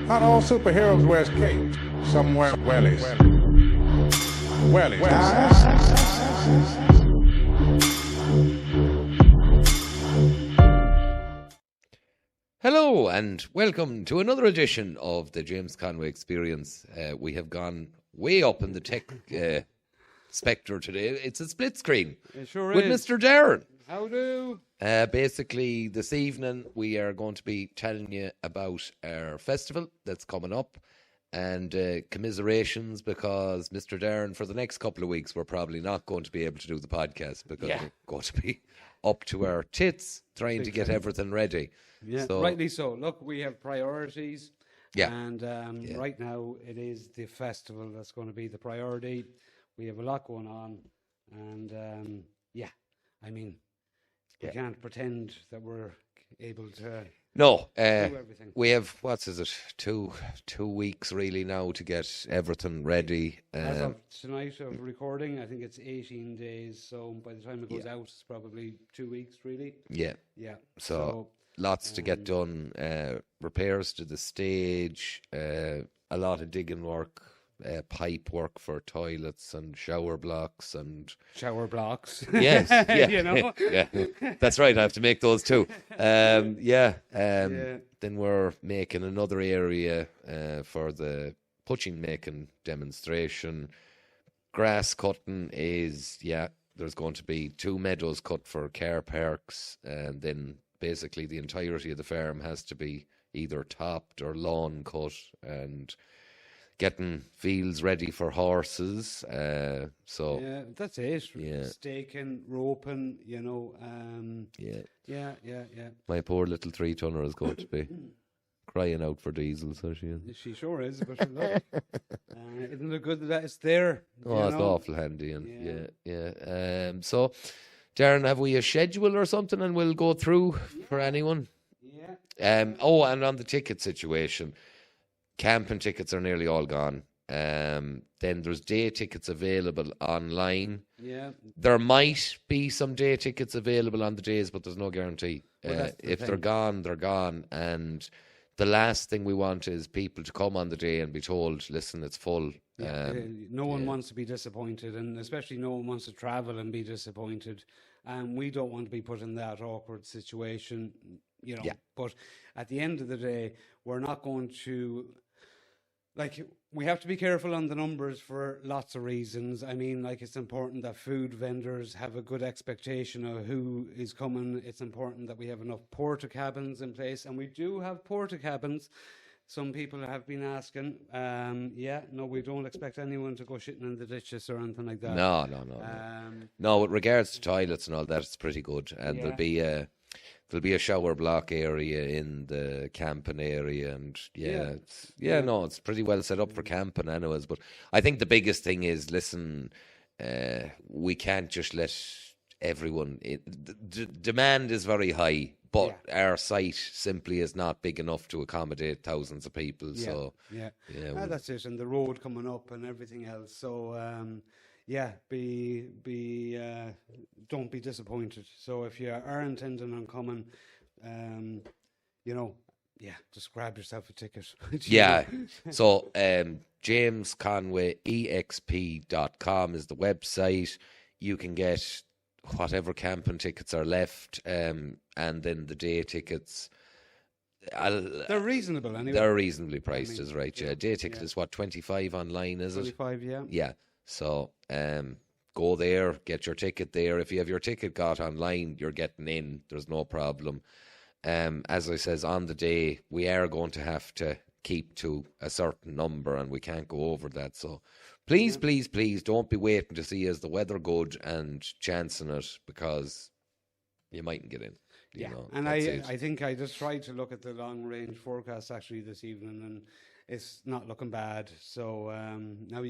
Not all superheroes wears capes. Some wear wellies. Wellies. Hello and welcome to another edition of the James Conway Experience. We have gone way up in the tech spectre today. It's a split screen with Mr. Darren. How do? Basically, this evening we are going to be telling you about our festival that's coming up and commiserations because Mr. Darren, for the next couple of weeks, we're probably not going to be able to do the podcast because we're going to be up to our tits trying to get everything ready. Yeah, so, rightly so. Look, we have priorities. Yeah. And right now it is the festival that's going to be the priority. We have a lot going on. And we can't pretend that we're able to do everything. We have, 2 weeks really now to get everything ready. As of tonight of recording, I think it's 18 days. So by the time it goes out, it's probably 2 weeks really. Yeah. Yeah. So lots to get done, repairs to the stage, a lot of digging work, pipe work for toilets and shower blocks. Yes, yeah, you know? Yeah, that's right, I have to make those too. Then we're making another area for the poitín making demonstration. Grass cutting is, there's going to be 2 meadows cut for car parks, and then basically the entirety of the farm has to be either topped or lawn cut, and getting fields ready for horses. That's it. Yeah. Staking, roping, My poor little 3-tonner is going to be crying out for diesel, so she is. She sure is, but look, isn't it good that it's there? Oh, it's awful handy. And so, Darren, have we a schedule or something, and we'll go through for anyone? Yeah. And on the ticket situation, camping tickets are nearly all gone. Then there's day tickets available online. Yeah. There might be some day tickets available on the days, but there's no guarantee. If they're gone, they're gone. And the last thing we want is people to come on the day and be told, listen, it's full. No one wants to be disappointed, and especially no one wants to travel and be disappointed. And we don't want to be put in that awkward situation, But at the end of the day, we're not going to... we have to be careful on the numbers for lots of reasons. I mean, it's important that food vendors have a good expectation of who is coming. It's important that we have enough porta cabins in place, and we do have porta cabins. Some people have been asking. We don't expect anyone to go shitting in the ditches or anything like that. No. No, with regards to toilets and all that, it's pretty good. And there'll be a shower block area in the camping area, and it's pretty well set up for camping anyways. But I think the biggest thing is, listen, we can't just let everyone demand is very high, but our site simply is not big enough to accommodate thousands of people. That's it. And the road coming up and everything else. So don't be disappointed. So if you are intending on coming, just grab yourself a ticket. So jamesconwayexp.com is the website. You can get whatever camping tickets are left, and then the day tickets. They're reasonable anyway. They're reasonably priced, is right. Yeah, day ticket is what, 25 online, is 25, it? 25, yeah. So go there, get your ticket there. If you have your ticket got online, you're getting in. There's no problem. As I says, on the day, we are going to have to keep to a certain number, and we can't go over that. So please don't be waiting to see is the weather good and chancing it, because you mightn't get in. You know, and I think I just tried to look at the long range forecast actually this evening, and it's not looking bad. So no,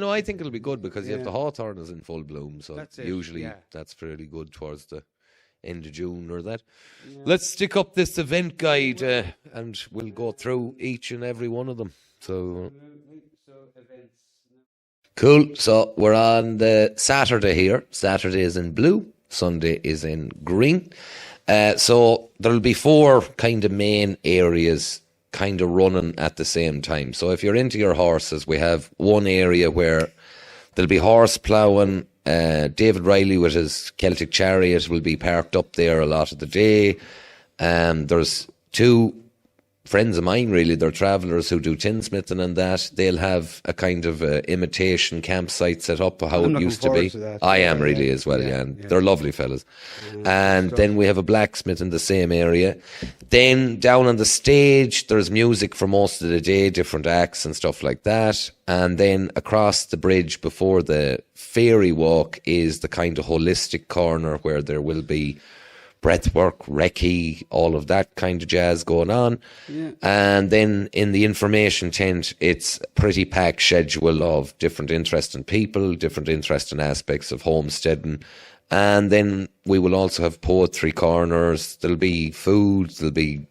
I think it'll be good because you have the hawthorn is in full bloom, so that's usually that's fairly good towards the end of June or that. Yeah. Let's stick up this event guide and we'll go through each and every one of them. So events. Cool. So we're on the Saturday here. Saturday is in blue. Sunday is in green. So there'll be 4 kind of main areas kind of running at the same time. So if you're into your horses, we have one area where there'll be horse ploughing. David Riley with his Celtic Chariot will be parked up there a lot of the day. There's two friends of mine, really, they're travellers who do tinsmithing and that. They'll have a kind of imitation campsite set up, how it used to be. I am really as well, yeah. And they're lovely fellas. And then we have a blacksmith in the same area. Then down on the stage, there's music for most of the day, different acts and stuff like that. And then across the bridge before the ferry walk is the kind of holistic corner where there will be breathwork, recce, all of that kind of jazz going on. Yeah. And then in the information tent, it's a pretty packed schedule of different interesting people, different interesting aspects of homesteading. And then we will also have poetry corners. There'll be food. There'll be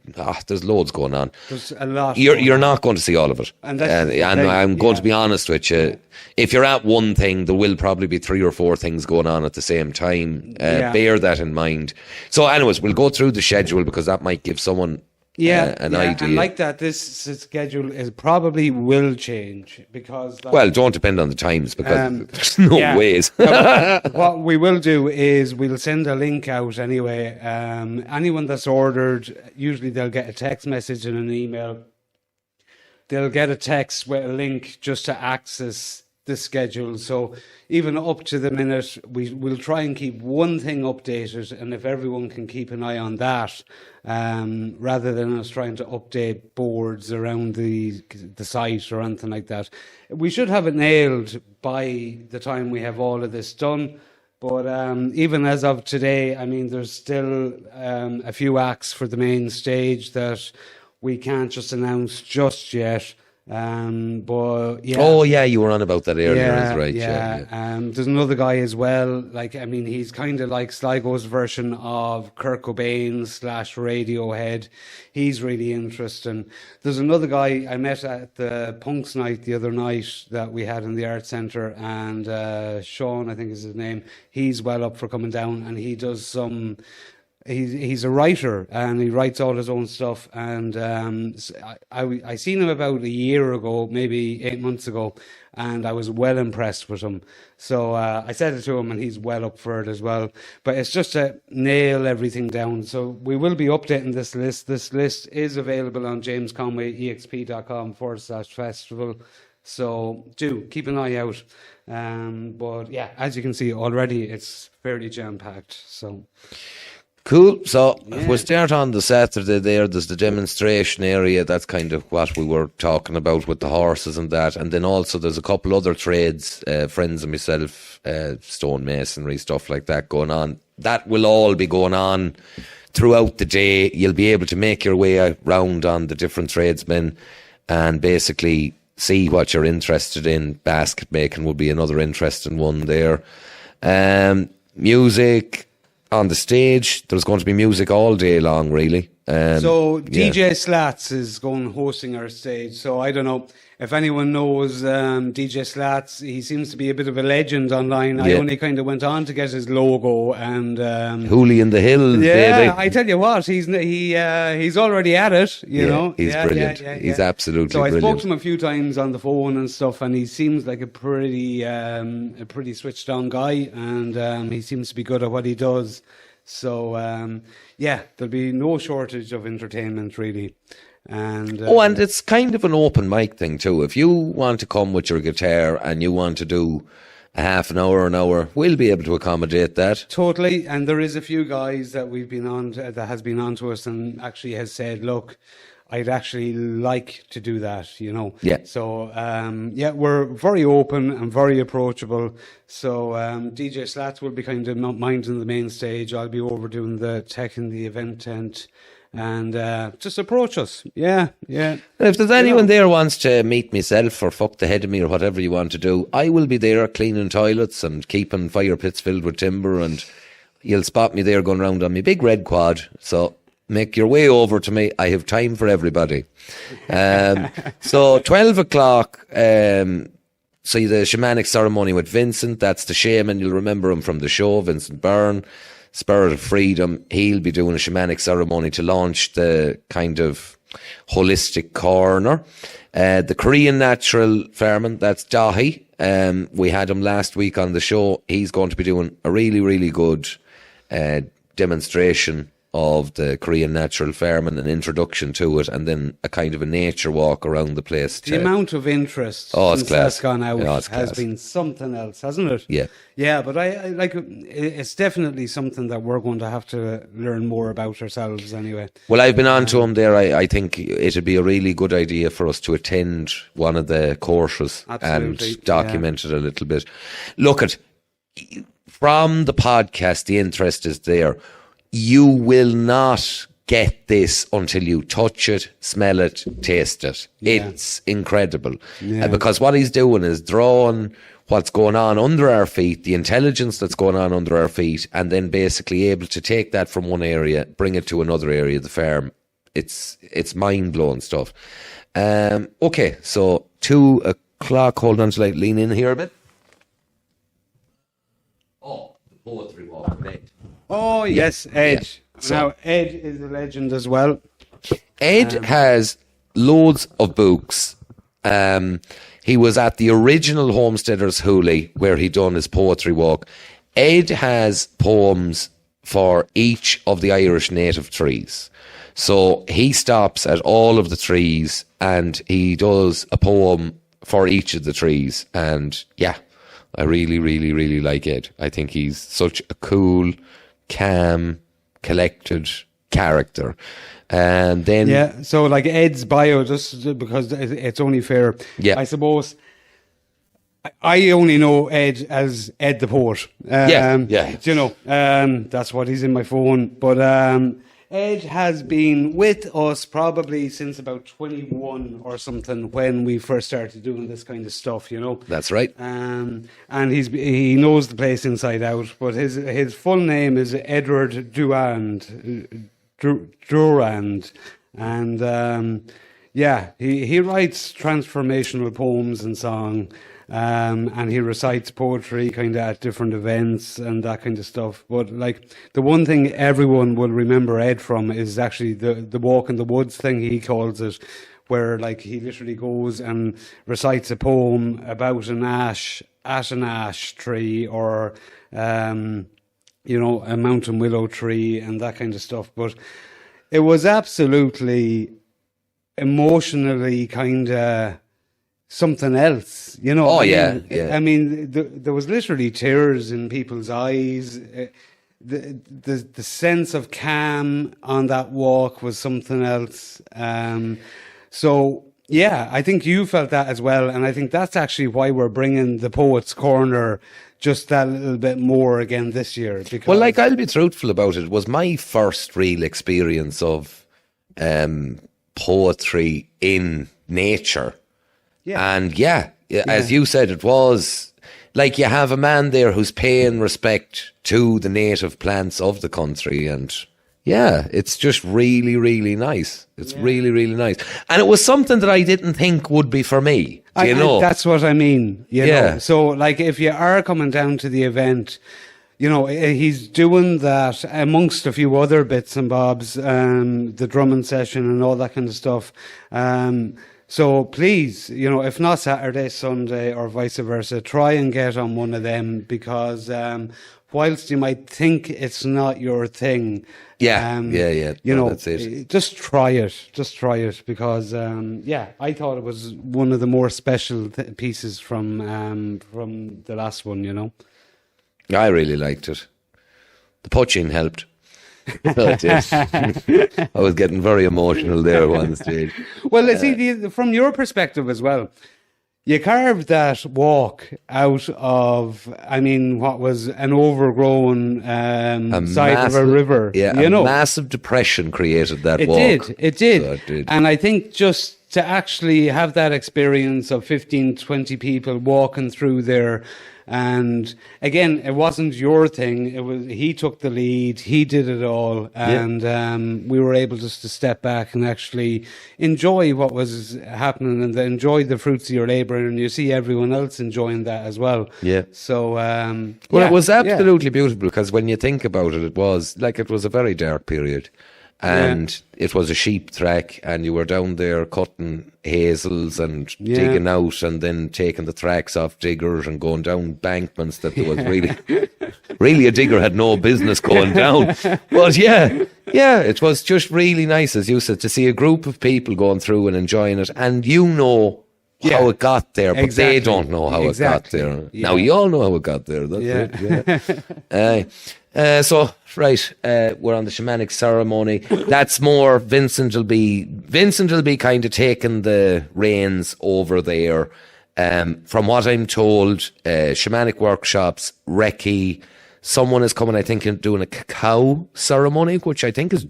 there's loads going on. There's a lot. You're not going to see all of it. And I'm going to be honest with you. If you're at one thing, there will probably be 3 or 4 things going on at the same time. Bear that in mind. So, anyways, we'll go through the schedule because that might give someone an idea. And like that, this schedule probably will change because... well, don't depend on the times because there's no ways. What we will do is we'll send a link out anyway. Anyone that's ordered, usually they'll get a text message and an email. They'll get a text with a link just to access the schedule. So even up to the minute, we'll try and keep one thing updated, and if everyone can keep an eye on that, rather than us trying to update boards around the site or anything like that. We should have it nailed by the time we have all of this done. But even as of today, I mean, there's still a few acts for the main stage that we can't just announce just yet. But yeah. Oh yeah, you were on about that earlier, is right? Yeah. There's another guy as well. Like, I mean, he's kind of like Sligo's version of Kurt Cobain / Radiohead. He's really interesting. There's another guy I met at the Punks night the other night that we had in the Art Centre, and Sean, I think is his name. He's well up for coming down, and he does some. He's a writer and he writes all his own stuff, and I seen him about a year ago, maybe 8 months ago, and I was well impressed with him. So I said it to him, and he's well up for it as well. But it's just to nail everything down. So we will be updating this list. This list is available on jamesconwayexp.com/festival. So do keep an eye out. But yeah, as you can see already, it's fairly jam-packed. So. Cool. So if we start on the Saturday there's the demonstration area. That's kind of what we were talking about with the horses and that. And then also there's a couple other trades, friends of myself, stonemasonry, stuff like that going on. That will all be going on throughout the day. You'll be able to make your way around on the different tradesmen and basically see what you're interested in. Basket making would be another interesting one there. Music. On the stage, there's going to be music all day long, really. So DJ Slats is hosting our stage. So I don't know if anyone knows DJ Slats. He seems to be a bit of a legend online. I only kind of went on to get his logo and Hoolie in the Hill. Yeah, baby. I tell you what, he's already at it. You know, he's brilliant. He's absolutely brilliant. So I spoke to him a few times on the phone and stuff, and he seems like a pretty switched on guy, and he seems to be good at what he does. So there'll be no shortage of entertainment, really. And and it's kind of an open mic thing too. If you want to come with your guitar and you want to do a half an hour, we'll be able to accommodate that. Totally. And there is a few guys that we've been on that has been on to us and actually has said, look, I'd actually like to do that, you know. Yeah. So, we're very open and very approachable. So, DJ Slats will be kind of minding the main stage. I'll be over doing the tech in the event tent. And just approach us. Yeah. If there's anyone there wants to meet myself or fuck the head of me or whatever you want to do, I will be there cleaning toilets and keeping fire pits filled with timber, and you'll spot me there going round on my big red quad. So make your way over to me. I have time for everybody. So 12 o'clock, so the shamanic ceremony with Vincent. That's the shaman. You'll remember him from the show, Vincent Byrne. Spirit of Freedom. He'll be doing a shamanic ceremony to launch the kind of holistic corner. The Korean natural farming, that's Dahi. We had him last week on the show. He's going to be doing a really, really good demonstration of the Korean natural farming, an introduction to it, and then a kind of a nature walk around the place. The amount of interest since that's gone out has been something else, hasn't it? Yeah. Yeah, but I like it's definitely something that we're going to have to learn more about ourselves anyway. Well, I've been on to him there. I think it'd be a really good idea for us to attend one of the courses and document it a little bit. Look from the podcast, the interest is there. You will not get this until you touch it, smell it, taste it. Yeah. It's incredible. Yeah. Because what he's doing is drawing what's going on under our feet, the intelligence that's going on under our feet, and then basically able to take that from one area, bring it to another area of the farm. It's mind-blowing stuff. Okay, so 2 o'clock. Hold on till I lean in here a bit. Oh, the poetry walk. Oh, yes, Ed. Yeah. Now, Ed is a legend as well. Ed has loads of books. He was at the original Homesteaders Hoolie where he done his poetry walk. Ed has poems for each of the Irish native trees. So he stops at all of the trees and he does a poem for each of the trees. And yeah, I really, really, really like Ed. I think he's such a cool, calm, collected character. And then so like Ed's bio, just because it's only fair, I suppose I only know Ed as Ed the Poet. You know, that's what he's in my phone. But Ed has been with us probably since about 21 or something when we first started doing this kind of stuff, you know. That's right. And he knows the place inside out. But his full name is Edward Durand. And he writes transformational poems and song. And he recites poetry kind of at different events and that kind of stuff. But like the one thing everyone will remember Ed from is actually the walk in the woods thing, he calls it, where like he literally goes and recites a poem about an ash tree or you know, a mountain willow tree and that kind of stuff. But it was absolutely emotionally kind of something else, you know. I mean, there was literally tears in people's eyes. The sense of calm on that walk was something else. So yeah, I think you felt that as well, and I think that's actually why we're bringing the Poets' Corner just that little bit more again this year. Because well, like, I'll be truthful about it. It was my first real experience of poetry in nature. Yeah. And as you said, it was like you have a man there who's paying respect to the native plants of the country. And yeah, it's just really, really nice. It's really, really nice. And it was something that I didn't think would be for me. You know? That's what I mean. You know? So like if you are coming down to the event, you know, he's doing that amongst a few other bits and bobs, the drumming session and all that kind of stuff. So please, you know, if not Saturday, Sunday or vice versa, try and get on one of them because whilst you might think it's not your thing, you know, that's it. Just try it because I thought it was one of the more special pieces from the last one, you know. I really liked it. The poitín helped. I was getting very emotional there at one stage. Well, see, from your perspective as well, you carved that walk out of, I mean, what was an overgrown side of a river. Yeah, you know? Massive depression created that walk. It did. So it did. And I think just to actually have that experience of 15, 20 people walking through there. And again, it wasn't your thing. It was he took the lead. He did it all, and we were able just to step back and actually enjoy what was happening and enjoy the fruits of your labour. And you see everyone else enjoying that as well. Yeah. So, it was absolutely beautiful because when you think about it, it was a very dark period, and it was a sheep track, and you were down there cutting hazels and digging out, and then taking the tracks off diggers and going down bankments that there was really a digger had no business going down. But yeah, it was just really nice, as you said, to see a group of people going through and enjoying it, and how it got there, but they don't know how it got there. Yeah. Now you all know how it got there. That's it. So we're on the shamanic ceremony. That's more Vincent will be kind of taking the reins over there. From what I'm told, shamanic workshops, recce. Someone is coming, I think, and doing a cacao ceremony, which I think is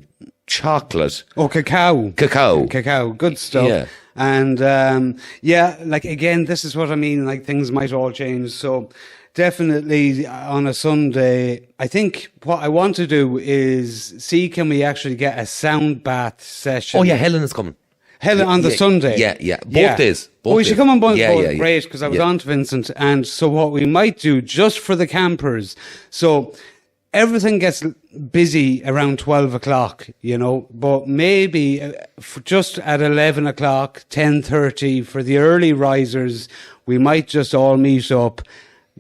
chocolate. Oh, cacao. Good stuff. Yeah. And again, this is what I mean, like things might all change. So definitely on a Sunday, I think what I want to do is see, can we actually get a sound bath session? Oh yeah, Helen is coming. Helen on the Sunday. Yeah. Both days. We should come on both. Great, because I was on to Vincent. And so what we might do, just for the campers, so everything gets busy around 12 o'clock, but maybe just at 11 o'clock, 10:30 for the early risers, we might just all meet up,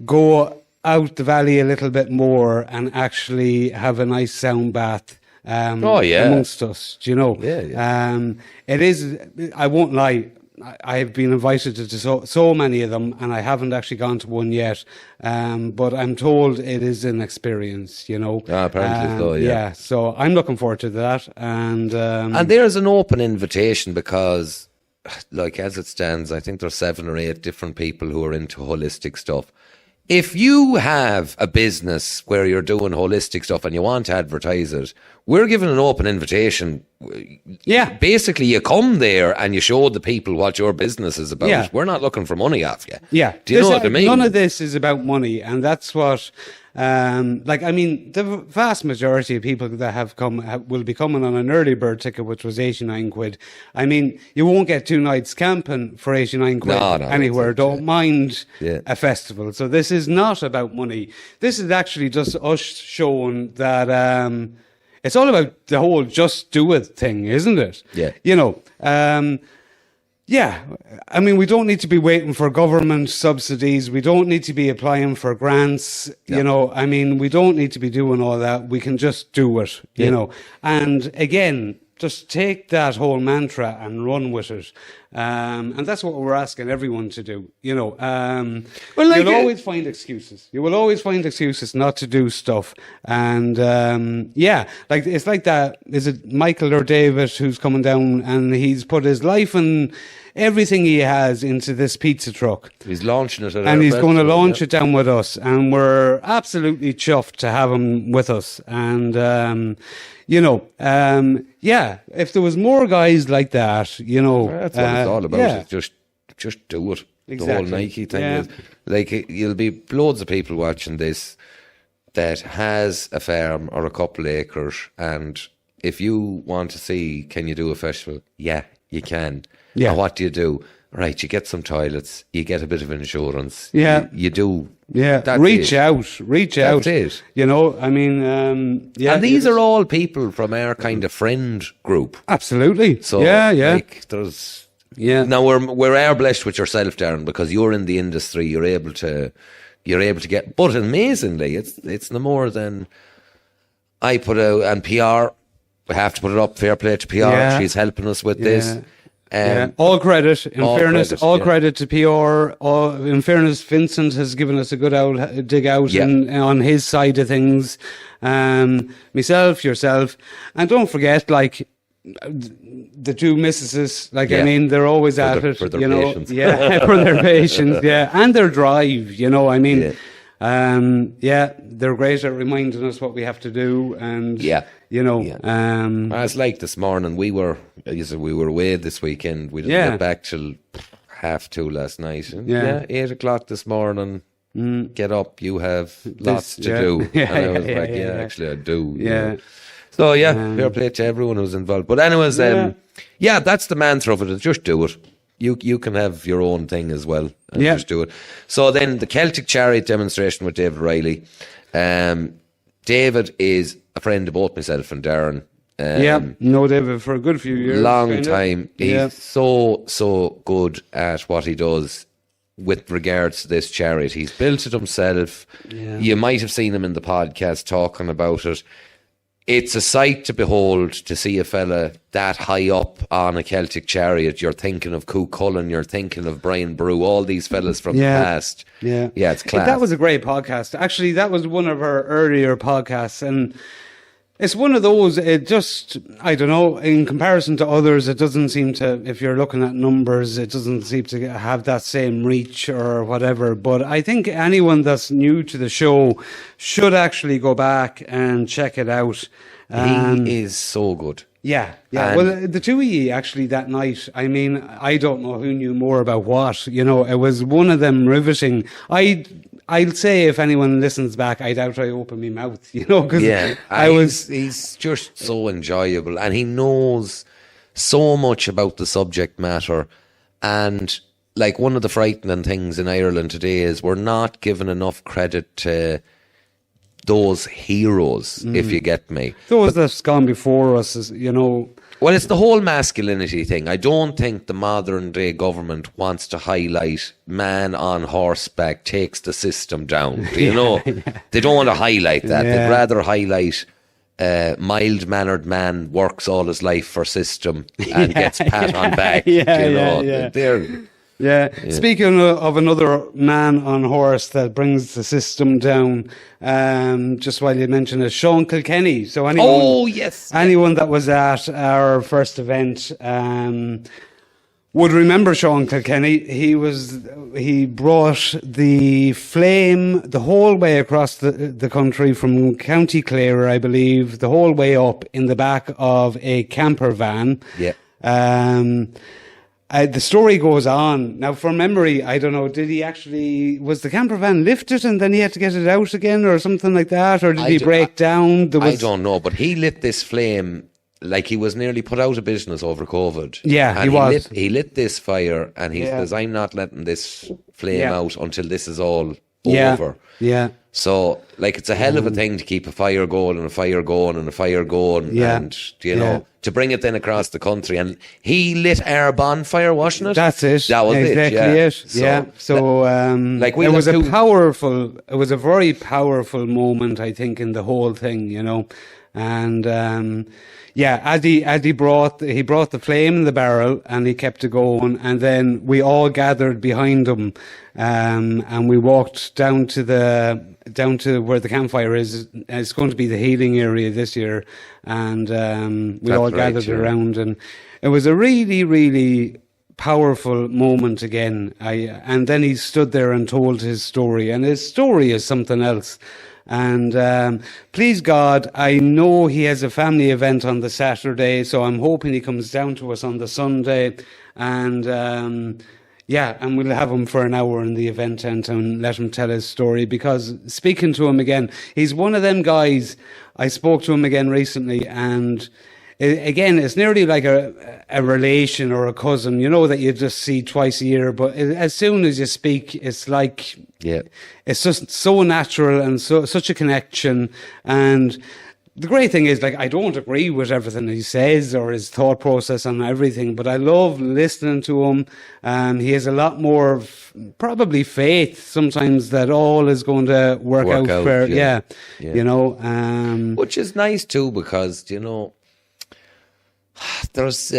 go out the valley a little bit more and actually have a nice sound bath amongst us, it is, I won't lie, I've been invited to so many of them, and I haven't actually gone to one yet. But I'm told it is an experience, apparently so, yeah. So I'm looking forward to that. And there's an open invitation because, like, as it stands, I think there's 7 or 8 different people who are into holistic stuff. If you have a business where you're doing holistic stuff and you want to advertise it, we're giving an open invitation. Yeah. Basically, you come there and you show the people what your business is about. Yeah. We're not looking for money off you. Yeah. Do you know what I mean? None of this is about money. And that's what, the vast majority of people that have come will be coming on an early bird ticket, which was 89 quid. I mean, you won't get 2 nights camping for 89 quid anywhere. Don't mind a festival. So this is not about money. This is actually just us showing that it's all about the whole just do it thing, isn't it? Yeah. I mean, we don't need to be waiting for government subsidies. We don't need to be applying for grants. I mean, we don't need to be doing all that. We can just do it, And again, just take that whole mantra and run with it. And that's what we're asking everyone to do, you'll always find excuses. You will always find excuses not to do stuff. And, it's like that. Is it Michael or David who's coming down and he's put his life and everything he has into this pizza truck. He's launching it at and he's going to launch it down with us. And we're absolutely chuffed to have him with us. And, if there was more guys like that, that's what it's all about. Yeah. Just do it. Exactly. The whole Nike thing is, like, you'll be loads of people watching this that has a farm or a couple of acres, and if you want to see, can you do a festival? Yeah, you can. Yeah. And what do? Right, you get some toilets, you get a bit of insurance. Yeah. You do. Yeah, That's reach it. out. That's it. I mean, And these are all people from our kind of friend group. Absolutely. So, like, there's... Yeah. Now, we're blessed with yourself, Darren, because you're in the industry, you're able to get... But amazingly, it's no more than I put out, and PR, we have to put it up, fair play to PR. Yeah. She's helping us with this. All credit, all credit to PR. In fairness, Vincent has given us a good dig out on his side of things. Myself, yourself, and don't forget, like, the 2 missuses. Like, I mean, they're always at it. For their patience. For their patience, and their drive. I mean, they're great at reminding us what we have to do, and it's like this morning. We were away this weekend. We didn't get back till 2:30 last night. And 8 o'clock this morning. Get up, you have lots to do. And I was like, actually I do. So fair play to everyone who's involved. But anyways, that's the mantra of it. Just do it. You can have your own thing as well. And just do it. So then the Celtic Chariot demonstration with David Riley. David is a friend of both myself and Darren. No, David, for a good few years. Long time. He's so good at what he does with regards to this chariot. He's built it himself. Yeah. You might have seen him in the podcast talking about it. It's a sight to behold to see a fella that high up on a Celtic chariot. You're thinking of Cú Cullen, you're thinking of Brian Brew, all these fellas from the past. Yeah, it's class. That was a great podcast. Actually, that was one of our earlier podcasts, and it's one of those, it just, I don't know, in comparison to others, it doesn't seem to, if you're looking at numbers, it doesn't seem to have that same reach or whatever. But I think anyone that's new to the show should actually go back and check it out. He is so good. Yeah. Well, the two of you actually that night, I mean, I don't know who knew more about what. You know, it was one of them riveting. I'll say if anyone listens back, I doubt I open my mouth, you know, because he's just so enjoyable, and he knows so much about the subject matter. And like, one of the frightening things in Ireland today is we're not given enough credit to those heroes, if you get me. Those that's gone before us, you know. Well, it's the whole masculinity thing. I don't think the modern day government wants to highlight man on horseback takes the system down. Do you know? They don't want to highlight that. They'd rather highlight mild-mannered man works all his life for system and gets pat on back. Speaking of another man on horse that brings the system down, just while you mentioned it, Sean Kilkenny. So anyone that was at our first event would remember Sean Kilkenny. He brought the flame the whole way across the country from County Clare, I believe, the whole way up in the back of a camper van. The story goes on. Now, from memory, I don't know, was the camper van lifted and then he had to get it out again or something like that? Or did he break down? I don't know, but he lit this flame like he was nearly put out of business over COVID. Yeah, and he was. He lit this fire, and he says, I'm not letting this flame out until this is all over. Yeah. So, like, it's a hell of a thing to keep a fire going and a fire going and a fire going, and, you know, to bring it then across the country. And he lit our bonfire, wasn't it? That's it. That was exactly it. So, like, it was it was a very powerful moment, I think, in the whole thing, you know. And as he brought the flame in the barrel and he kept it going, and then we all gathered behind him, and we walked down to where the campfire is. It's going to be the healing area this year, and we all gathered around, and it was a really, really powerful moment again. And then he stood there and told his story, and his story is something else. And please God, I know he has a family event on the Saturday, so I'm hoping he comes down to us on the Sunday, and and we'll have him for an hour in the event tent and let him tell his story, because speaking to him again, he's one of them guys. I spoke to him again recently, and again, it's nearly like a relation or a cousin, you know, that you just see twice a year. But as soon as you speak, it's like, it's just so natural and such a connection. And the great thing is, like, I don't agree with everything he says or his thought process on everything, but I love listening to him. He has a lot more probably faith sometimes that all is going to work out fair. You know. Which is nice too, because, you know, there's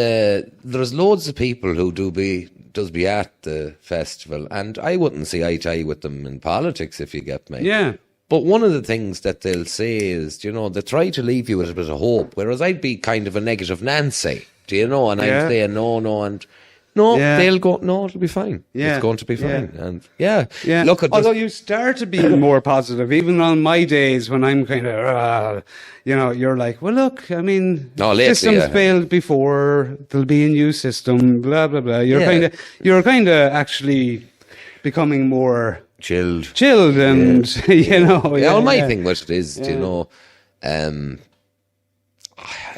loads of people who does be at the festival, and I wouldn't see eye to eye with them in politics, if you get me. Yeah. But one of the things that they'll say is, you know, they try to leave you with a bit of hope, whereas I'd be kind of a negative Nancy, do you know? And I'd say they'll go, no, it'll be fine. It's going to be fine. And look at although you start to be more positive, even on my days when I'm kind of, you know, you're like, well, look, I mean, systems failed before, there'll be a new system, blah, blah, blah. You're kind of actually becoming more chilled and, you know. My thing with it is, you know,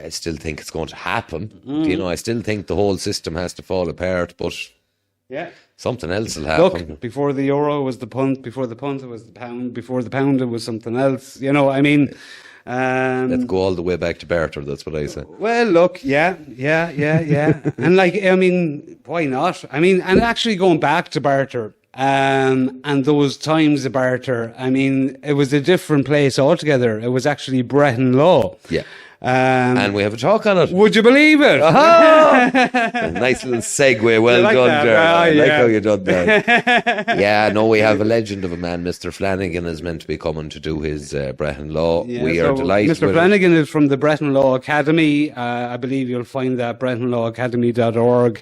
I still think it's going to happen. You know, I still think the whole system has to fall apart, but something else will happen. Look, before the euro was the punt, before the punt it was the pound, before the pound it was something else. You know, I mean, Let's go all the way back to barter. That's what I say. Well, look, yeah. And like, I mean, why not? I mean, and actually going back to barter, and those times of barter, I mean, it was a different place altogether. It was actually Breton law. Yeah. And we have a talk on it. Would you believe it? A nice little segue. Well like done, that? Darren. I like Yeah. how you done that. Yeah, no, we have a legend of a man. Mr. Flanagan is meant to be coming to do his Breton law. Yeah, we so are delighted. Mr. Flanagan is from the Breton Law Academy. I believe you'll find that bretonlawacademy.org.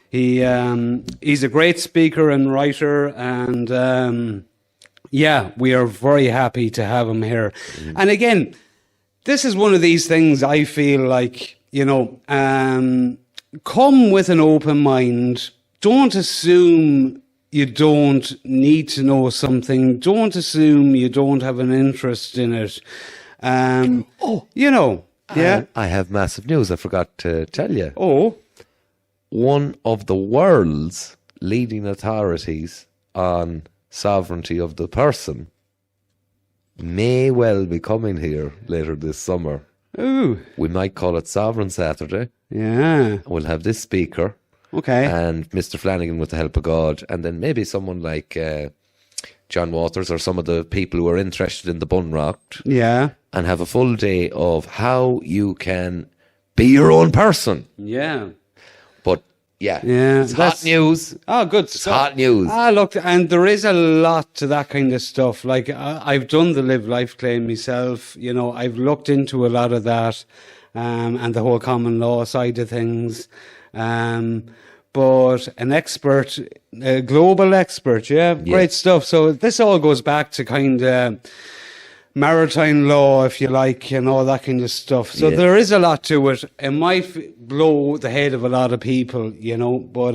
He's a great speaker and writer, and yeah, we are very happy to have him here. And again, this is one of these things I feel like, you know, come with an open mind. Don't assume you don't need to know something. Don't assume you don't have an interest in it. You know, yeah. I have massive news. I forgot to tell you. Oh. One of the world's leading authorities on sovereignty of the person may well be coming here later this summer. Ooh. We might call it Sovereign Saturday. Yeah. We'll have this speaker. Okay. And Mr. Flanagan with the help of God. And then maybe someone like John Waters or some of the people who are interested in the bun rocked. Yeah. And have a full day of how you can be your own person. Yeah. But yeah, Yeah, it's hot news. Oh, good It's stuff. hot news. Look, and there is a lot to that kind of stuff. Like, I've done the Live Life claim myself. You know, I've looked into a lot of that, and the whole common law side of things. But an expert, a global expert, yeah, great stuff. So this all goes back to kind of maritime law, if you like, and all that kind of stuff. So there is a lot to it. It might blow the head of a lot of people, you know, but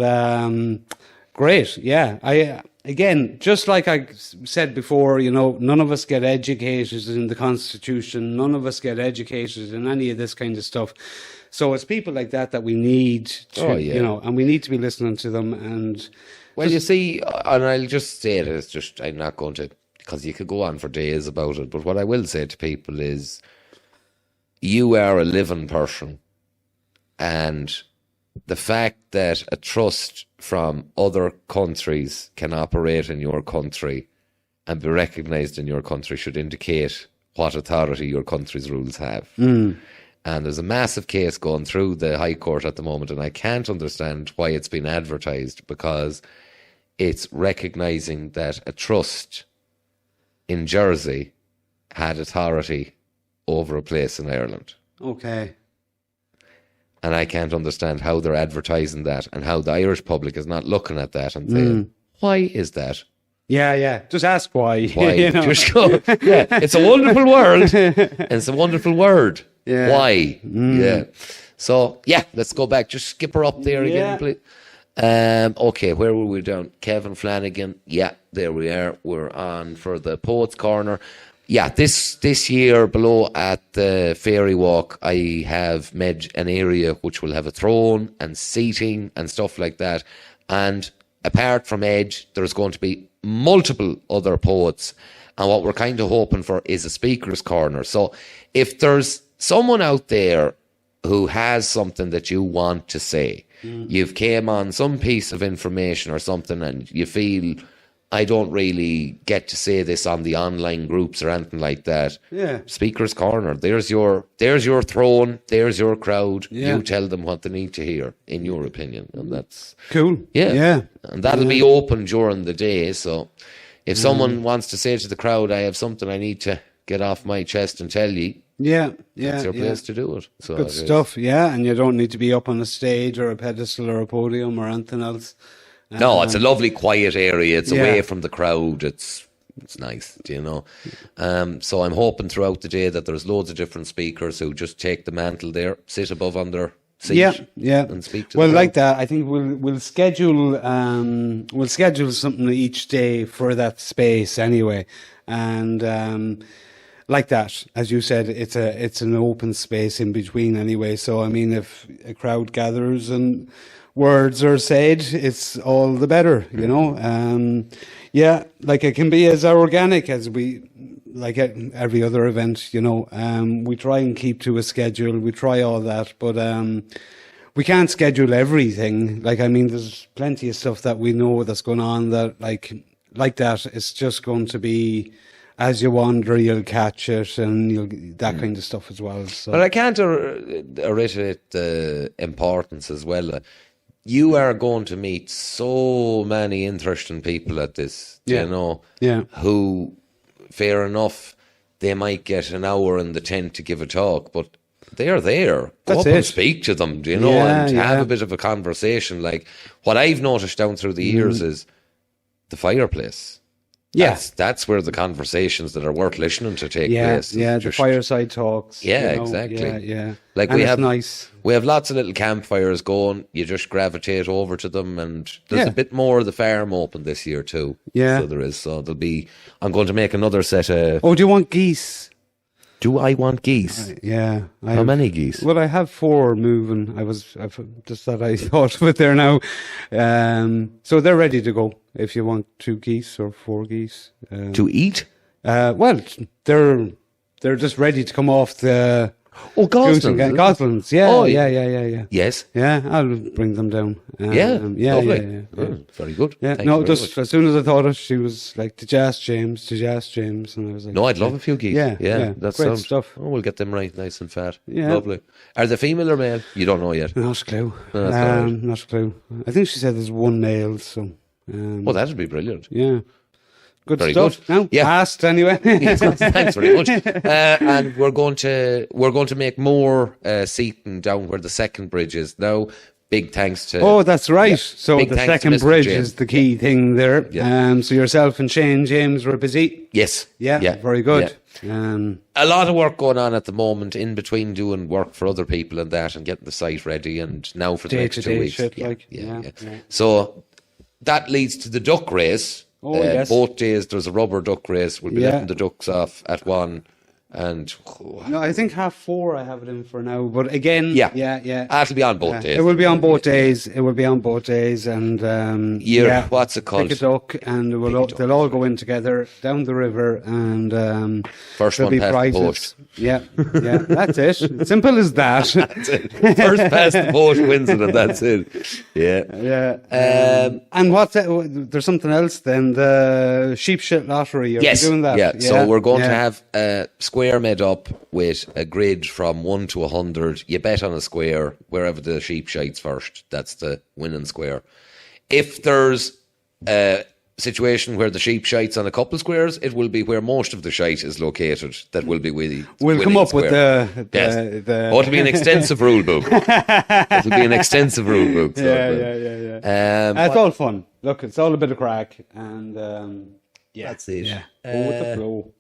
great, yeah. Again, just like I said before, you know, none of us get educated in the Constitution. None of us get educated in any of this kind of stuff. So it's people like that we need to, you know, and we need to be listening to them. And well, you see, and I'll just say it, it's just, I'm not going to, because you could go on for days about it, but what I will say to people is, you are a living person, and the fact that a trust from other countries can operate in your country and be recognised in your country should indicate what authority your country's rules have. And there's a massive case going through the High Court at the moment, and I can't understand why it's been advertised, because it's recognising that a trust in Jersey had authority over a place in Ireland. okay. And I can't understand how they're advertising that, and how the Irish public is not looking at that and saying, why is that? Yeah. Just ask why. Why? You know? Just go, yeah, it's a wonderful world, and it's a wonderful word. Yeah. Why? Yeah. So, yeah, let's go back. Just skip her up there again, please. Okay, where were we down? Kevin Flanagan. Yeah, there we are. We're on for the Poets Corner. Yeah, this year below at the Fairy Walk, I have made an area which will have a throne and seating and stuff like that. And apart from Edge, there's going to be multiple other poets. And what we're kind of hoping for is a speaker's corner. So if there's someone out there who has something that you want to say, you've came on some piece of information or something, and you feel, I don't really get to say this on the online groups or anything like that. Yeah. Speaker's corner. There's your throne. There's your crowd. Yeah. You tell them what they need to hear, in your opinion, and that's Cool. yeah. Yeah. And that'll be open during the day. So if someone wants to say to the crowd, I have something I need to get off my chest and tell you, Yeah. it's your place to do it. So Good it is. stuff, yeah. And you don't need to be up on a stage or a pedestal or a podium or anything else. No, it's a lovely quiet area. It's Yeah. away from the crowd. It's nice, do you know? So I'm hoping throughout the day that there's loads of different speakers who just take the mantle there, sit above on their seat, Yeah. and speak to Well, the like crowd. that, I think we'll schedule something each day for that space anyway, and like that, as you said, it's an open space in between anyway. So I mean, if a crowd gathers and words are said, it's all the better, you know. Yeah, like it can be as organic as we like every other event, you know, we try and keep to a schedule. We try all that, but we can't schedule everything. Like, I mean, there's plenty of stuff that we know that's going on that, like that, it's just going to be as you wander, you'll catch it, and that kind of stuff as well. So. But I can't reiterate the importance as well. You are going to meet so many interesting people at this, you know, who, fair enough, they might get an hour in the tent to give a talk, but they're there. Go up and speak to them, you know, and have a bit of a conversation. Like, what I've noticed down through the years is the fireplace. That's where the conversations that are worth listening to take place. Yeah, the fireside talks. Yeah, you know, exactly. Yeah. Like, and we have lots of little campfires going. You just gravitate over to them, and there's a bit more of the farm open this year too. Yeah, so there is. So there'll be. I'm going to make another set of. Oh, do you want geese? Do I want geese? Yeah. How many geese? Well, I have 4 moving. I've just that I thought of it there now. So they're ready to go. If you want 2 geese or 4 geese to eat. Well, they're just ready to come off the. Oh, goslings. Goslings, yeah. Oh, yeah. Yes. Yeah, I'll bring them down. Lovely. Yeah. Very good. Yeah, no, just as soon as I thought it, she was like, did you ask James? And I was like, no, I'd love a few geese. Yeah. That's great stuff. Oh, we'll get them right, nice and fat. Yeah. Lovely. Are they female or male? You don't know yet. Not a clue. No, that's not a clue. I think she said there's 1 male, so. Well, that'd be brilliant. Yeah. Good very stuff. Good. No, passed anyway. Thanks very much. And we're going to make more seating down where the second bridge is now. Big thanks to. Oh, that's right. So the second bridge James. is the key thing there. Yeah. So yourself and Shane James were busy. Yes. Yeah. Very good. Yeah. A lot of work going on at the moment, in between doing work for other people and that, and getting the site ready. And now for the next 2 weeks. Shit, yeah. So that leads to the duck race. Oh, yes. Both days there's a rubber duck race. We'll be letting the ducks off at 1. And no, I think 4:30 I have it in for now. But again, yeah. It'll be on both days. It will be on both days. And what's it called? Pick a duck, and they'll all go in together down the river, and first one past the post. Yeah, that's it. Simple as that. That's it. First past the post wins it, and that's it. Yeah. And what's that? There's something else then. The sheep shit lottery. Are yes. doing that? Yeah. So we're going to have a square made up with a grid from 1 to 100. You bet on a square wherever the sheep shites first. That's the winning square. If there's a situation where the sheep shites on a couple of squares, it will be where most of the shite is located. That will be with. We'll come up square. With the. Oh, it'll be an extensive rule book. It'll be an extensive rule book. So yeah. It's all fun. Look, it's all a bit of crack, and that's it. Yeah. Go with the flow.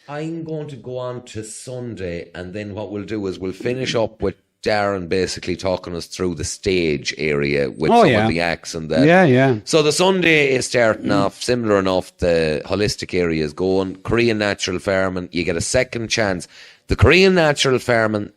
I'm going to go on to Sunday, and then what we'll do is we'll finish up with Darren basically talking us through the stage area with some of the acts and that. Yeah. So the Sunday is starting off similar enough. The holistic area is going. Korean natural farming, you get a second chance. The Korean natural farming,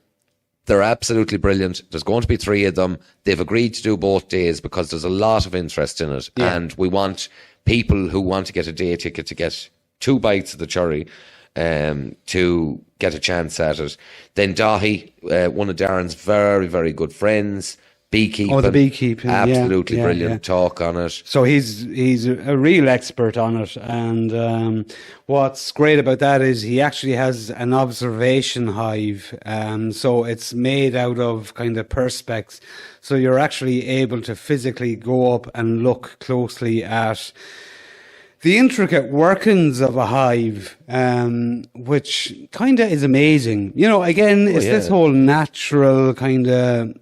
they're absolutely brilliant. There's going to be 3 of them. They've agreed to do both days because there's a lot of interest in it. Yeah. And we want people who want to get a day ticket to get 2 bites of the cherry. To get a chance at it. Then Dahi, one of Darren's very, very good friends, beekeeping. Oh, the beekeeping, absolutely brilliant talk on it. So he's a real expert on it, and what's great about that is he actually has an observation hive. So it's made out of kind of perspex, so you're actually able to physically go up and look closely at the intricate workings of a hive, which kind of is amazing. You know, again, it's this whole natural kind of,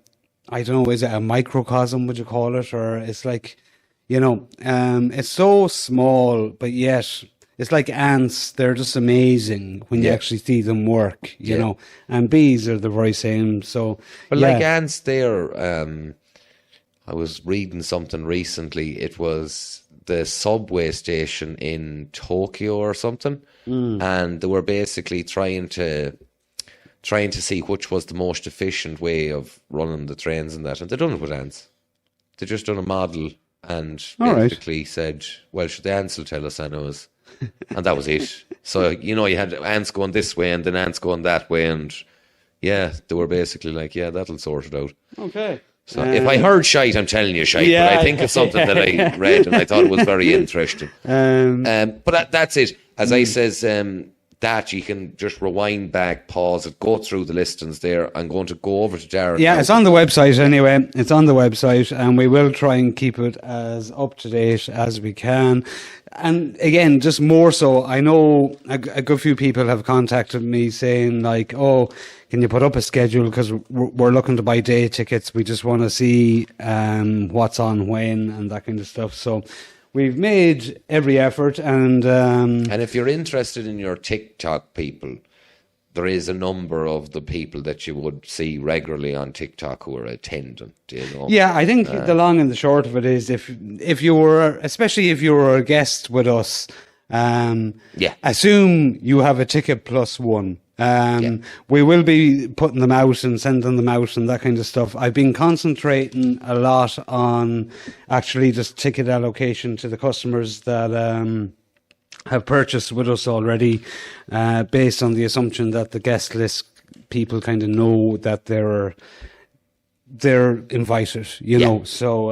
I don't know, is it a microcosm, would you call it? Or it's like, you know, it's so small, but yet it's like ants. They're just amazing when you actually see them work, you know, and bees are the very same. So, but like ants, they're, I was reading something recently. It was the subway station in Tokyo or something, and they were basically trying to see which was the most efficient way of running the trains and that, and they done it with ants. They just done a model and basically said, well, the ants will tell us anyways. and that was it. So, you know, you had ants going this way and then ants going that way, and yeah, they were basically like, yeah, that'll sort it out. Okay. So if I heard shite, I'm telling you shite, Yeah. but I think it's something that I read and I thought it was very interesting. But that's it. As I says, that you can just rewind back, pause it, go through the listings there. I'm going to go over to Darren. Yeah, now. it's on the website anyway. It's on the website, and we will try and keep it as up to date as we can. And again, just more so, I know a good few people have contacted me saying like, "Oh, can you put up a schedule? Because we're looking to buy day tickets. We just want to see what's on when and that kind of stuff." So we've made every effort, and if you're interested in your TikTok people, there is a number of the people that you would see regularly on TikTok who are attending, you know. Yeah, I think the long and the short of it is if you were, especially if you were a guest with us, assume you have a ticket plus one. We will be putting them out and sending them out and that kind of stuff. I've been concentrating a lot on actually just ticket allocation to the customers that have purchased with us already, based on the assumption that the guest list people kind of know that they're invited, you know. So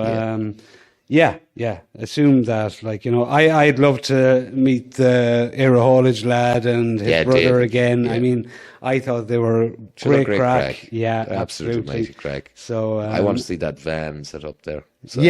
assume that, like, you know, I'd love to meet the Era Haulage lad and his brother Dave, again. I mean, I thought they were great crack. Yeah, absolutely. Mighty crack. So I want to see that van set up there. So,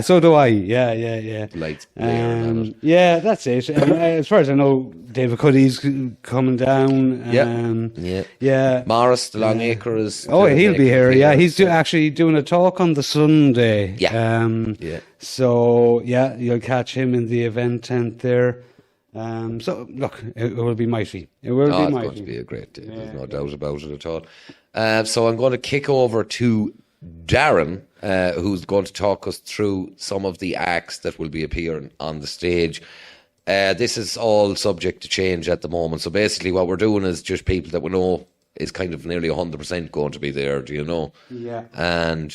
so do I. Yeah. Lights blaring. Yeah, that's it. And, as far as I know, David Cuddy's coming down. Yeah. Morris, the Longacre is. Oh, he'll be here. Yeah, he's actually doing a talk on the Sunday. Yeah. So yeah, you'll catch him in the event tent there. So look, it will be mighty. It will be mighty. It's going to be a great day. There's no doubt about it at all. So I'm going to kick over to Darren, who's going to talk us through some of the acts that will be appearing on the stage. This is all subject to change at the moment. So basically what we're doing is just people that we know is kind of nearly 100% going to be there, do you know? Yeah. And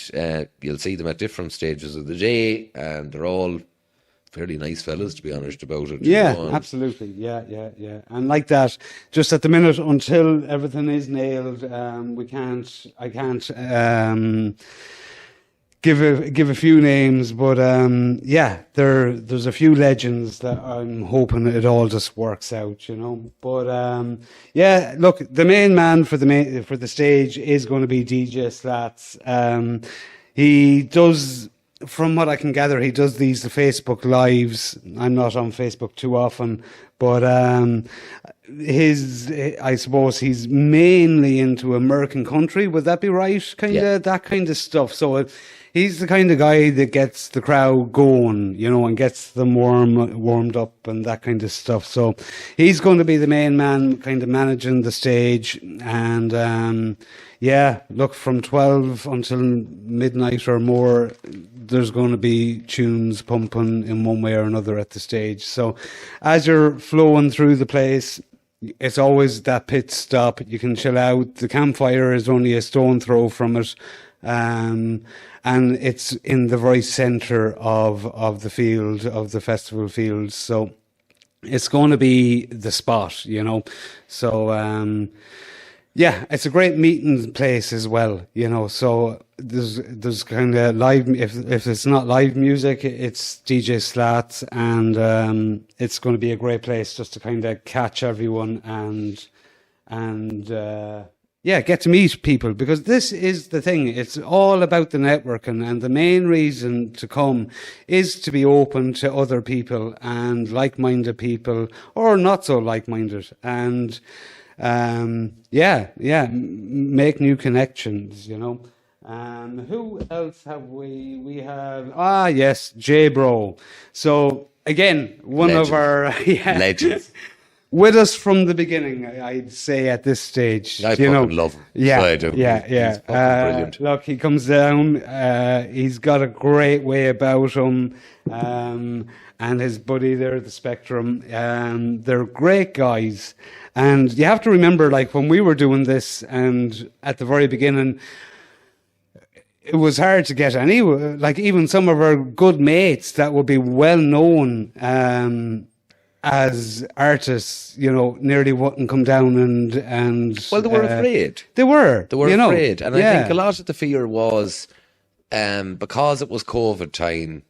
you'll see them at different stages of the day, and they're all fairly nice fellas, to be honest about it. Yeah, absolutely. Yeah. And like that, just at the minute, until everything is nailed, I can't give a few names, but there's a few legends that I'm hoping it all just works out, you know. But look, the main man for the stage is going to be DJ Slats. He does, from what I can gather, he does the Facebook lives. I'm not on Facebook too often, but I suppose he's mainly into American country. Would that be right? That kind of stuff. So he's the kind of guy that gets the crowd going, you know, and gets them warmed up and that kind of stuff. So he's going to be the main man, kind of managing the stage. And look, from 12 until midnight or more, there's going to be tunes pumping in one way or another at the stage. So as you're flowing through the place, it's always that pit stop. You can chill out. The campfire is only a stone throw from it. And it's in the very centre of the field, of the festival field. So it's going to be the spot, you know. So it's a great meeting place as well, you know. So there's kind of live. If it's not live music, it's DJ Slats, and it's going to be a great place just to kind of catch everyone and get to meet people, because this is the thing. It's all about the networking, and the main reason to come is to be open to other people and like-minded people or not so like-minded, and make new connections, you know. Who else have we? We have J Bro. So again, one of our legends. With us from the beginning, I'd say at this stage. I fucking love him. Yeah, so I do. Yeah. He's brilliant. Look, he comes down. He's got a great way about him, and his buddy there, the Spectrum. They're great guys, and you have to remember, like when we were doing this, and at the very beginning, it was hard to get any. Like even some of our good mates that would be well known. as artists, nearly wouldn't come down and Well, they were afraid. They were afraid, and I yeah. think a lot of the fear was because it was COVID time.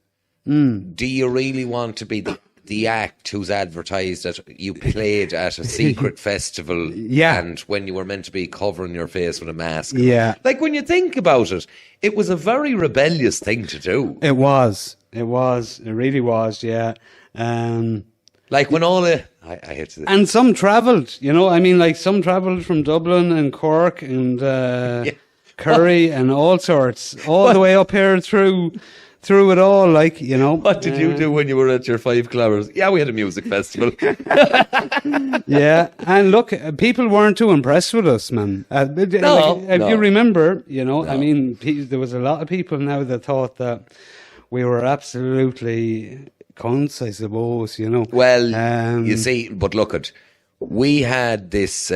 Do you really want to be the act who's advertised that you played at a secret festival? Yeah. And when you were meant to be covering your face with a mask. Yeah. Like, when you think about it, it was a very rebellious thing to do. It was. It really was. Yeah. Like, when all the... I hate to... And some travelled, some travelled from Dublin and Cork and Kerry and all sorts, all the way up here through it all, What did you do when you were at your 5 kilometres? Yeah, we had a music festival. Yeah, and look, people weren't too impressed with us, man. If you remember, there was a lot of people now that thought that we were absolutely cunts, I suppose, Well, you see, but look we had this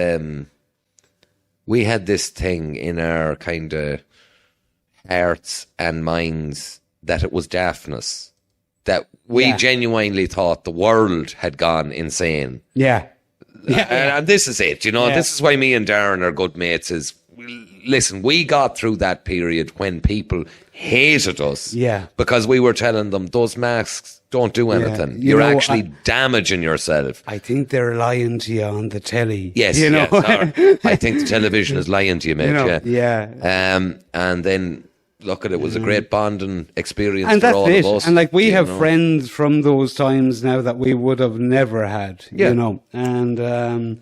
thing in our kind of hearts and minds that it was daftness, that we genuinely thought the world had gone insane. Yeah. And this is it, this is why me and Darren are good mates, is, listen, we got through that period when people hated us because we were telling them those masks don't do anything. You're actually damaging yourself. I think they're lying to you on the telly. Yes, I think the television is lying to you, mate. And then... Look, it was a great bonding experience and for all of us. And we have friends from those times now that we would have never had, And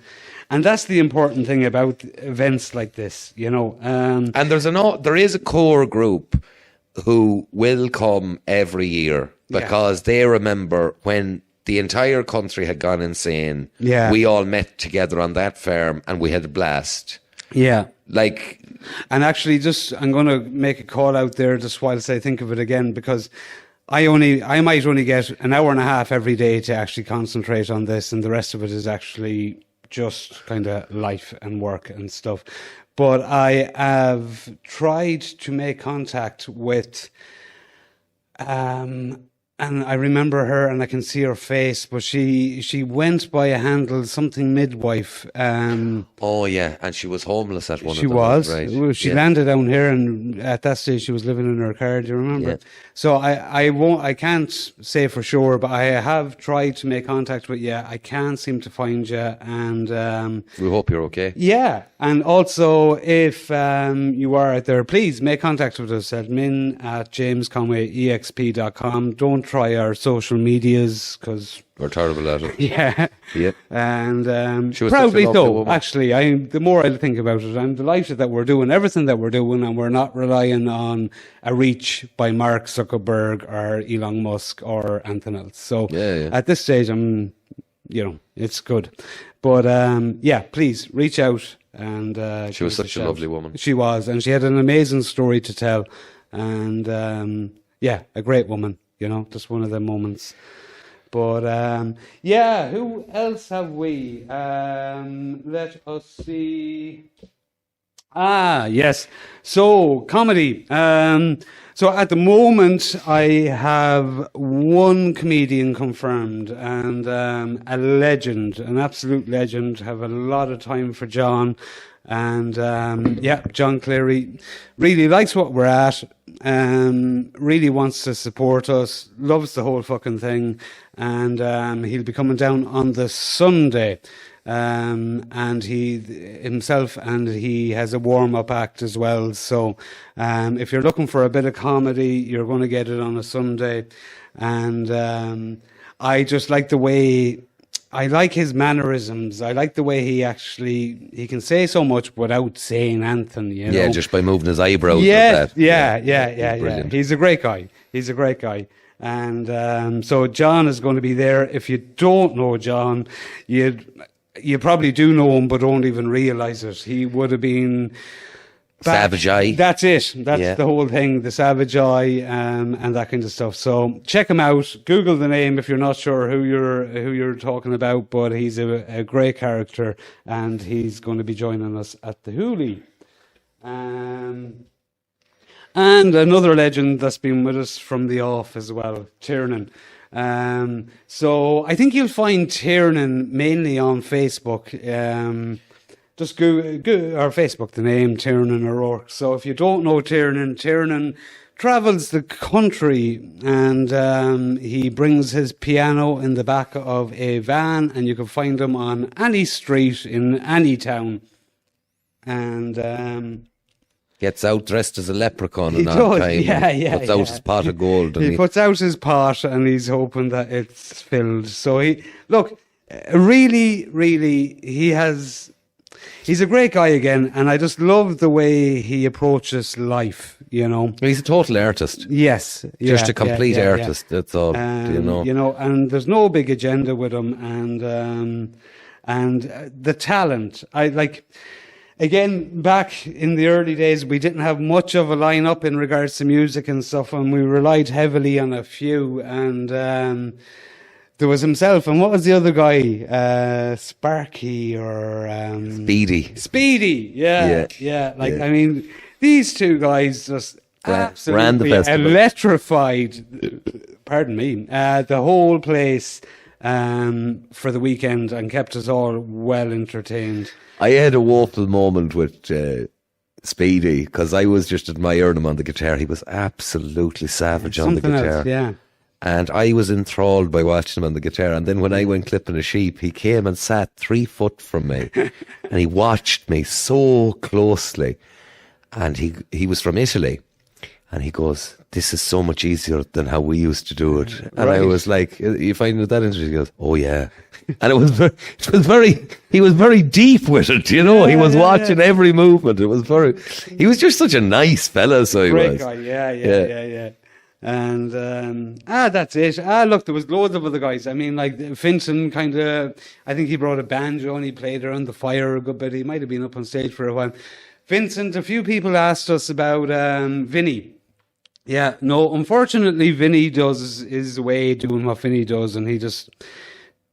that's the important thing about events like this, And there is a core group who will come every year because they remember when the entire country had gone insane. Yeah. We all met together on that farm and we had a blast. Yeah. And actually, I'm going to make a call out there just whilst I think of it again, because I might only get an hour and a half every day to actually concentrate on this, and the rest of it is actually just kind of life and work and stuff. But I have tried to make contact with, and I remember her and I can see her face, but she went by a handle, something midwife. Oh, yeah. And she was homeless at one of them. She was. Right. She landed down here, and at that stage she was living in her car. Do you remember? Yeah. So I can't say for sure, but I have tried to make contact with you. I can't seem to find you. And we hope you're okay. Yeah. And also, if you are out there, please make contact with us, admin@jamesconwayexp.com. Don't try our social medias because we're terrible at it. Yeah. And she was proudly so. Woman. Actually, the more I think about it, I'm delighted that we're doing everything that we're doing, and we're not relying on a reach by Mark Zuckerberg or Elon Musk or anything else. So at this stage, it's good. But please reach out. And she was such a lovely woman. She was, and she had an amazing story to tell, and a great woman. Just one of them moments. But who else have we? Let us see. Yes. So comedy. So at the moment, I have one comedian confirmed, and a legend, an absolute legend. Have a lot of time for John, and John Cleary really likes what we're at. Really wants to support us. Loves the whole fucking thing, and he'll be coming down on the Sunday. And he himself, and he has a warm-up act as well. So if you're looking for a bit of comedy, you're going to get it on a Sunday. And I just like the way, I like his mannerisms. I like the way he can say so much without saying anything, Yeah, just by moving his eyebrows. Yeah. He's a great guy. And so John is going to be there. If you don't know John, you probably do know him, but don't even realise it. He would have been Savage Eye. That's it. That's the whole thing, the Savage Eye, and that kind of stuff. So check him out. Google the name if you're not sure who you're talking about. But he's a great character, and he's going to be joining us at the Hoolie. And another legend that's been with us from the off as well, Tiernan. So I think you'll find Tiernan mainly on Facebook. Just go our Facebook, the name Tiernan O'Rourke. So if you don't know Tiernan travels the country, and he brings his piano in the back of a van, and you can find him on any street in any town. And gets out dressed as a leprechaun he and does, all time. Puts out his pot of gold. And he puts out his pot, and he's hoping that it's filled. So he's a great guy again, and I just love the way he approaches life, He's a total artist. Yes. Just a complete artist, that's all, and there's no big agenda with him, and the talent. Again, back in the early days, we didn't have much of a lineup in regards to music and stuff, and we relied heavily on a few, and there was himself, and what was the other guy? Sparky or... Speedy, yeah. I mean, these two guys just absolutely electrified, pardon me, the whole place for the weekend, and kept us all well entertained. I had a woeful moment with Speedy, because I was just admiring him on the guitar. He was absolutely savage on the guitar. Else, yeah. And I was enthralled by watching him on the guitar. And then when I went clipping a sheep, he came and sat 3 foot from me. And he watched me so closely. And he was from Italy. And he goes, "This is so much easier than how we used to do it." And I was like, "You find that interesting?" He goes, "Oh yeah." And he was very deep with it, he was watching every movement. He was just such a nice fella, so he great was. Guy. Yeah. And that's it. Look, there was loads of other guys. I mean, like Finton I think he brought a banjo and he played around the fire a good bit. He might have been up on stage for a while. Vincent, a few people asked us about Vinny. Yeah, no, unfortunately, Vinny is away doing what Vinny does, and he just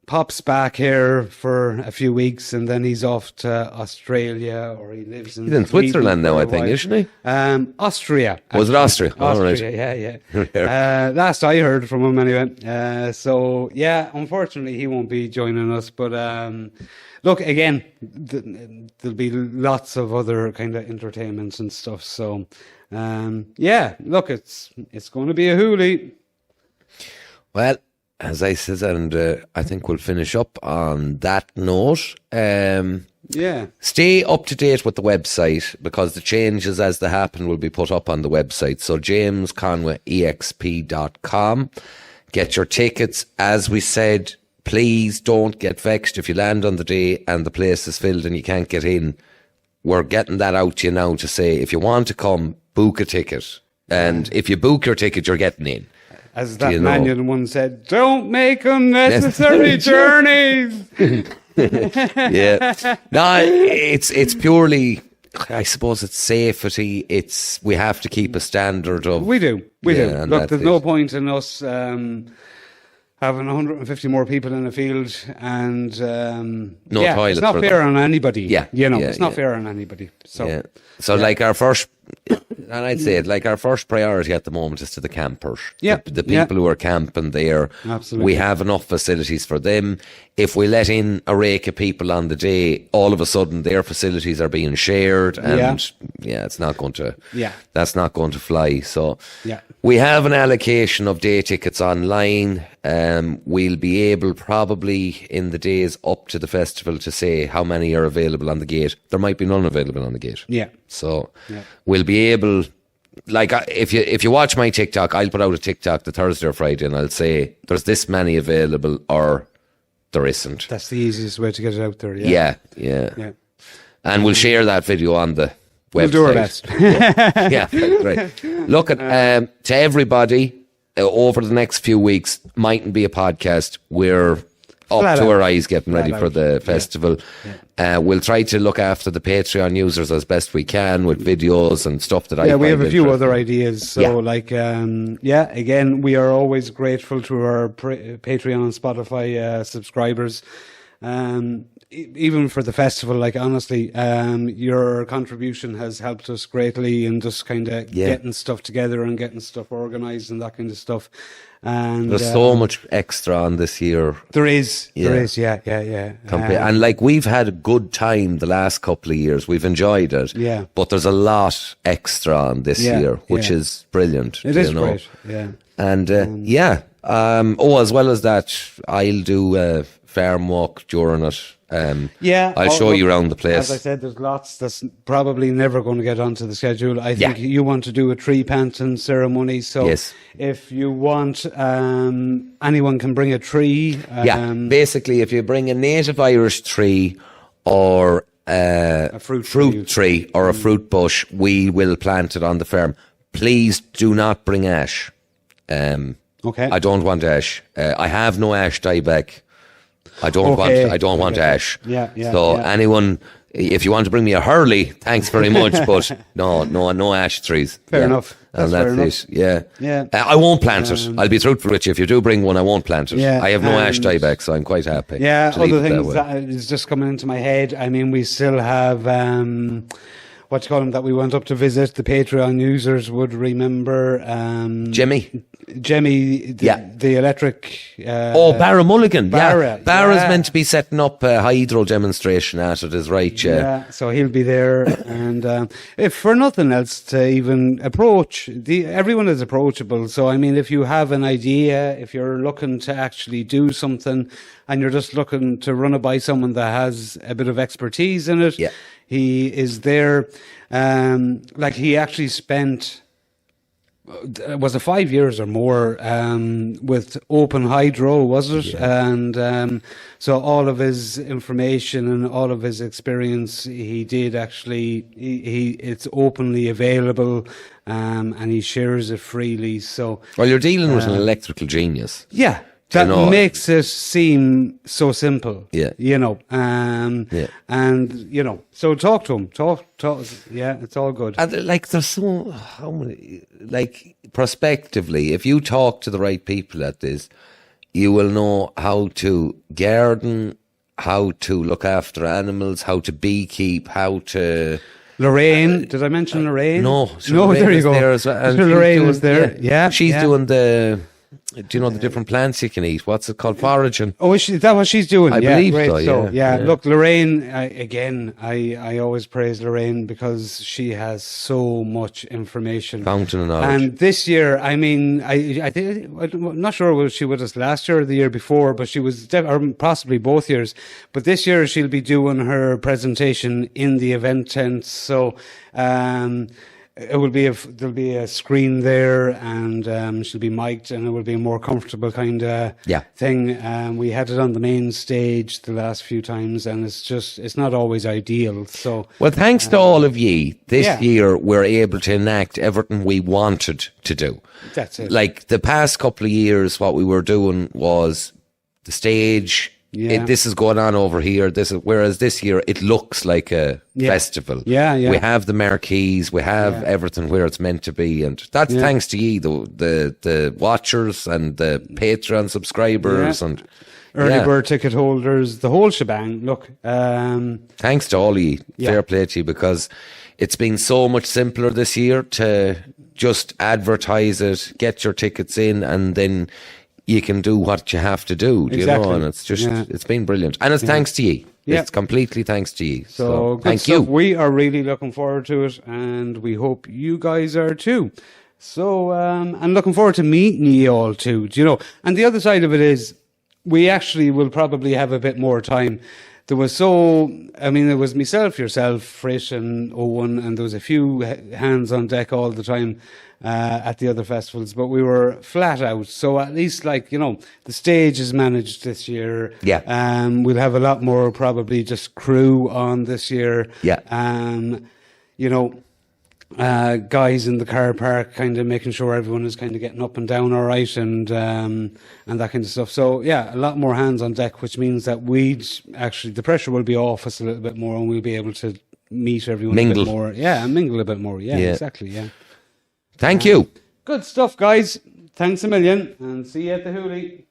pops back here for a few weeks, and then he's off to Australia, or he lives in He's in Switzerland now, I think, isn't he? Austria. Was it Austria? Austria, yeah. Last I heard from him anyway. So, yeah, unfortunately, he won't be joining us, but look, again, there'll be lots of other kind of entertainments and stuff, so... look, it's going to be a hoolie. Well, as I said, and I think we'll finish up on that note. Stay up to date with the website, because the changes as they happen will be put up on the website. So jamesconwayexp.com. Get your tickets. As we said, please don't get vexed if you land on the day and the place is filled and you can't get in. We're getting that out to you now to say, if you want to come, book a ticket. And if you book your ticket, you're getting in. As that manual one said, don't make unnecessary journeys. Yeah. No, it's purely, I suppose it's safety. We have to keep a standard of... We do. Look, there's no point in us having 150 more people in the field, and no toilets. It's not fair on anybody. Yeah, it's not fair on anybody. So, like our first, and I'd say it, like our first priority at the moment is to the campers. Yeah, the people who are camping there. Absolutely, we have enough facilities for them. If we let in a rake of people on the day, all of a sudden their facilities are being shared, and it's not going to. Yeah, that's not going to fly. So yeah. We have an allocation of day tickets online. We'll be able probably in the days up to the festival to say how many are available on the gate. There might be none available on the gate. Yeah. So we'll be able, like if you watch my TikTok, I'll put out a TikTok the Thursday or Friday and I'll say there's this many available or there isn't. That's the easiest way to get it out there. Yeah. And we'll share that video on the website. We'll do our best. Yeah, great. Look at to everybody over the next few weeks. Mightn't be a podcast. We're up to our eyes getting ready for the festival. We'll try to look after the Patreon users as best we can with videos and stuff that I find we have a few interesting. other ideas. So again, we are always grateful to our Patreon and Spotify subscribers. even for the festival, like honestly, your contribution has helped us greatly in just kind of getting stuff together and getting stuff organized and that kind of stuff. And there's so much extra on this year. There is, yeah. And like we've had a good time the last couple of years. We've enjoyed it. Yeah. But there's a lot extra on this year, which is brilliant. It is great, yeah. And as well as that, I'll do farm walk during it. I'll show you around the place. As I said, there's lots that's probably never going to get onto the schedule. I think you want to do a tree planting ceremony, so if you want, anyone can bring a tree. Basically, if you bring a native Irish tree or a fruit tree or a fruit bush, we will plant it on the farm. Please do not bring ash. Okay. I don't want ash. I have no ash dieback. I don't want ash. Anyone, if you want to bring me a hurley, thanks very much, but no ash trees. Fair enough. That's fair enough. it. Yeah. I won't plant it. I'll be truthful with you. If you do bring one, I won't plant it. I have no ash dieback, so I'm quite happy. Yeah, other things that is just coming into my head. I mean, we still have that we went up to visit. The Patreon users would remember Jemmy, the electric. Barra Mulligan. Barra, Barra's meant to be setting up a hydro demonstration at it, is right? Yeah, so he'll be there, and if for nothing else, to even approach everyone is approachable. So I mean, if you have an idea, if you're looking to actually do something, and you're just looking to run it by someone that has a bit of expertise in it, he is there. Like he actually spent. Was it 5 years or more with Open Hydro, was it? And so all of his information and all of his experience, he did actually, it's openly available, and he shares it freely. So, well, you're dealing with an electrical genius. Yeah. That makes it seem so simple. Yeah. And, so talk to him. Talk. Yeah, it's all good. And there's how many, prospectively, if you talk to the right people at this, you will know how to garden, how to look after animals, how to beekeep, how to... Lorraine, did I mention Lorraine? No, there you go. There as well. Lorraine was there. Yeah. She's doing the... Do you know the different plants you can eat? What's it called? Foraging. Oh, is that what she's doing? I believe so, yeah. Look, Lorraine, I always praise Lorraine because she has so much information. Fountain of knowledge. And this year, I mean, I'm not sure was she with us last year or the year before, but she was, or possibly both years. But this year she'll be doing her presentation in the event tent. So, it will be there'll be a screen there, and she'll be mic'd, and it will be a more comfortable kind of thing. We had it on the main stage the last few times, and it's not always ideal. So, well, thanks to all of ye, this year we're able to enact everything we wanted to do. That's it. Like the past couple of years, what we were doing was the stage. This is going on over here. Whereas this year it looks like a festival. Yeah. We have the marquees, we have everything where it's meant to be, and that's thanks to you, the watchers and the Patreon subscribers and early bird ticket holders, the whole shebang. Look, thanks to all of you. Fair play to you, because it's been so much simpler this year to just advertise it, get your tickets in, and then you can do what you have to do, you know, and it's just, it's been brilliant. And it's thanks to you. Yeah. It's completely thanks to you. So thank you. We are really looking forward to it, and we hope you guys are too. So, I'm looking forward to meeting you all too, do you know? And the other side of it is, we actually will probably have a bit more time. There was myself, yourself, Frisch and Owen, and there was a few hands on deck all the time at the other festivals, but we were flat out. So at least, the stage is managed this year. Yeah. We'll have a lot more probably just crew on this year. Yeah. Guys in the car park, kind of making sure everyone is kind of getting up and down all right, and that kind of stuff. So yeah, a lot more hands on deck, which means that the pressure will be off us a little bit more, and we'll be able to meet everyone mingle. A bit more. Yeah, and mingle a bit more. Yeah, exactly. Yeah. Thank you. Good stuff, guys. Thanks a million, and see you at the Hoolie.